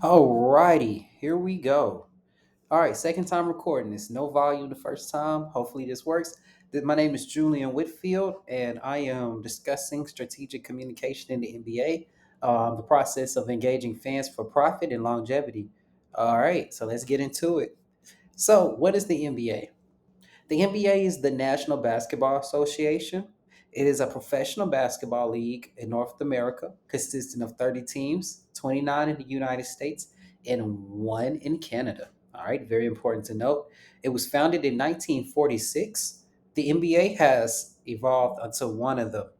Alrighty, here we go. All right, second time recording this. No volume the first time. Hopefully this works. My name is Julien Whitfield, and I am discussing strategic communication in the NBA, the process of engaging fans for profit and longevity. All right, so let's get into it. So, what is the NBA? The NBA is the National Basketball Association. It is a professional basketball league in North America consisting of 30 teams, 29 in the United States, and one in Canada. All right, very important to note. It was founded in 1946. The NBA has evolved into one of the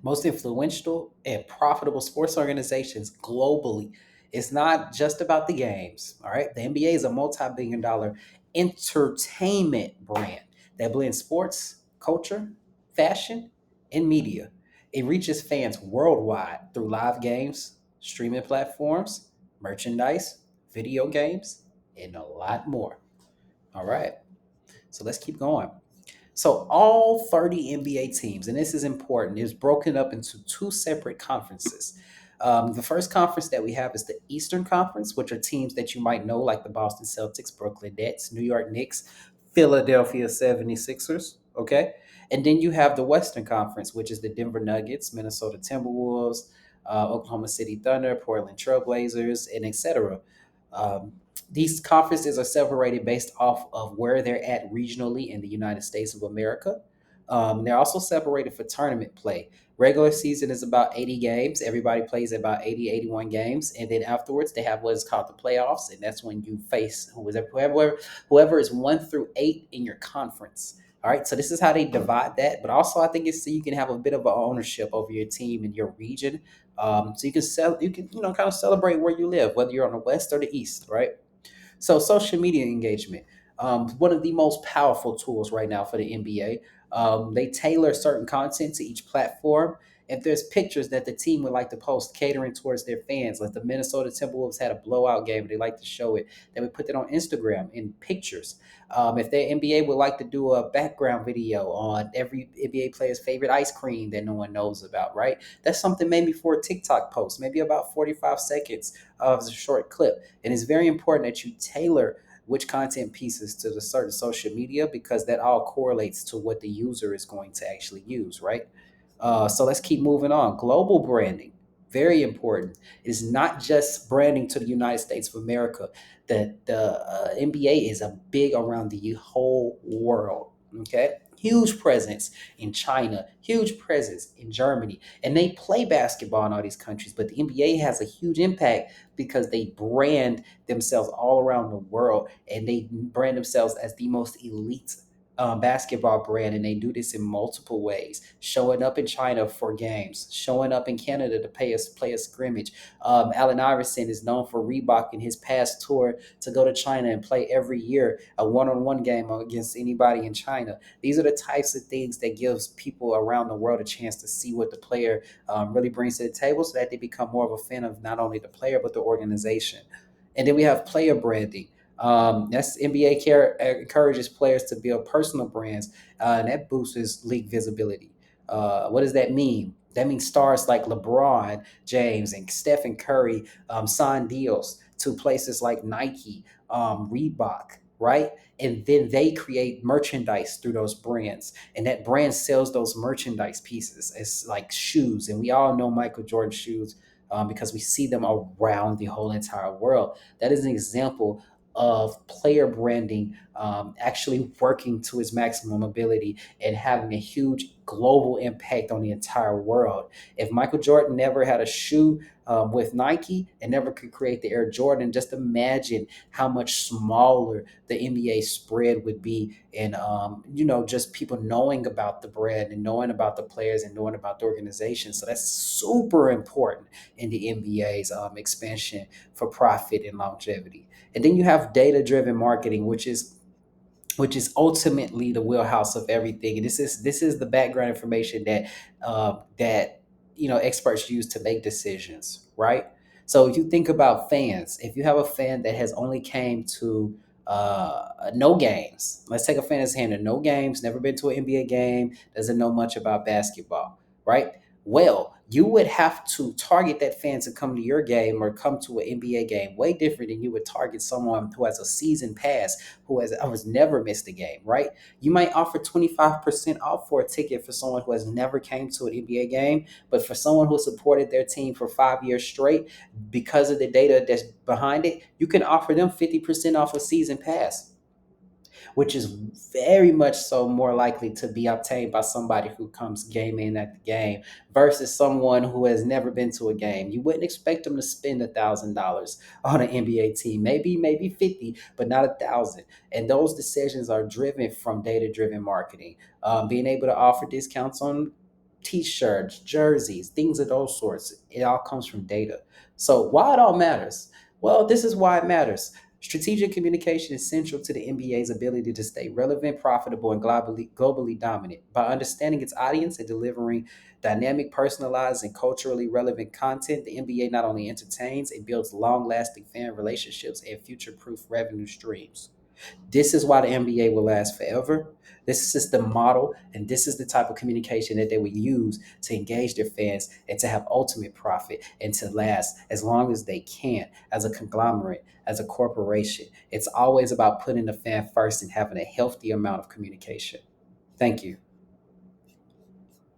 most influential and profitable sports organizations globally. It's not just about the games. All right. The NBA is a multi-billion dollar entertainment brand that blends sports, culture, fashion, and media. It reaches fans worldwide through live games, streaming platforms, merchandise, video games, and a lot more. All right. So let's keep going. So all 30 NBA teams, and this is important, is broken up into two separate conferences. The first conference that we have is the Eastern Conference, which are teams that you might know, like the Boston Celtics, Brooklyn Nets, New York Knicks, Philadelphia 76ers. Okay. And then you have the Western Conference, which is the Denver Nuggets, Minnesota Timberwolves, Oklahoma City Thunder, Portland Trailblazers, and etc. Um, these conferences are separated based off of where they're at regionally in the United States of America. They're also separated for tournament play. Regular season is about 80 games. Everybody plays about 80, 81 games. And then afterwards, they have what is called the playoffs. And that's when you face whoever is 1 through 8 in your conference. All right. So this is how they divide that. But also, I think it's so you can have a bit of a ownership over your team and your region. So you can kind of celebrate where you live, whether you're on the west or the east, right? So social media engagement, one of the most powerful tools right now for the NBA. They tailor certain content to each platform. If there's pictures that the team would like to post catering towards their fans, like the Minnesota Timberwolves had a blowout game, they like to show it. They would put it on Instagram in pictures. If the NBA would like to do a background video on every NBA player's favorite ice cream that no one knows about, right? That's something maybe for a TikTok post, maybe about 45 seconds of a short clip. And it's very important that you tailor which content pieces to the certain social media because that all correlates to what the user is going to actually use, right? So let's keep moving on. Global branding, very important. It is not just branding to the United States of America. The NBA is a big around the whole world. Okay, huge presence in China, huge presence in Germany, and they play basketball in all these countries. But the NBA has a huge impact because they brand themselves all around the world, and they brand themselves as the most elite basketball brand, and they do this in multiple ways. Showing up in China for games, showing up in Canada to play a scrimmage. Allen Iverson is known for Reebok in his past tour to go to China and play every year a one-on-one game against anybody in China. These are the types of things that gives people around the world a chance to see what the player really brings to the table, so that they become more of a fan of not only the player but the organization. And then we have player branding. That's NBA encourages players to build personal brands, and that boosts league visibility. What does that mean? That means stars like LeBron James and Stephen Curry sign deals to places like Nike, Reebok, right? And then they create merchandise through those brands, and that brand sells those merchandise pieces. It's like shoes, and we all know Michael Jordan shoes because we see them around the whole entire world. That is an example of player branding actually working to its maximum ability and having a huge global impact on the entire world. If Michael Jordan never had a shoe with Nike and never could create the Air Jordan, just imagine how much smaller the NBA spread would be. And, just people knowing about the brand and knowing about the players and knowing about the organization. So that's super important in the NBA's expansion for profit and longevity. And then you have data driven marketing, which is ultimately the wheelhouse of everything. And this is the background information that experts use to make decisions, right? So if you think about fans, if you have a fan that has only came to no games, let's take a fan that's came to no games, never been to an NBA game, doesn't know much about basketball, right? Well, You would have to target that fan to come to your game or come to an NBA game way different than you would target someone who has a season pass, who has never missed a game, right? You might offer 25% off for a ticket for someone who has never came to an NBA game, but for someone who supported their team for 5 years straight, because of the data that's behind it, you can offer them 50% off a season pass, which is very much so more likely to be obtained by somebody who comes game in at the game versus someone who has never been to a game. You wouldn't expect them to spend $1,000 on an NBA team, maybe 50, but not 1,000. And those decisions are driven from data-driven marketing, being able to offer discounts on t-shirts, jerseys, things of those sorts. It all comes from data. So why it all matters? Well, this is why it matters. Strategic communication is central to the NBA's ability to stay relevant, profitable, and globally dominant. By understanding its audience and delivering dynamic, personalized, and culturally relevant content, the NBA not only entertains, it builds long lasting fan relationships and future proof revenue streams. This is why the NBA will last forever. This is the model, and this is the type of communication that they will use to engage their fans and to have ultimate profit and to last as long as they can as a conglomerate, as a corporation. It's always about putting the fan first and having a healthy amount of communication. Thank you.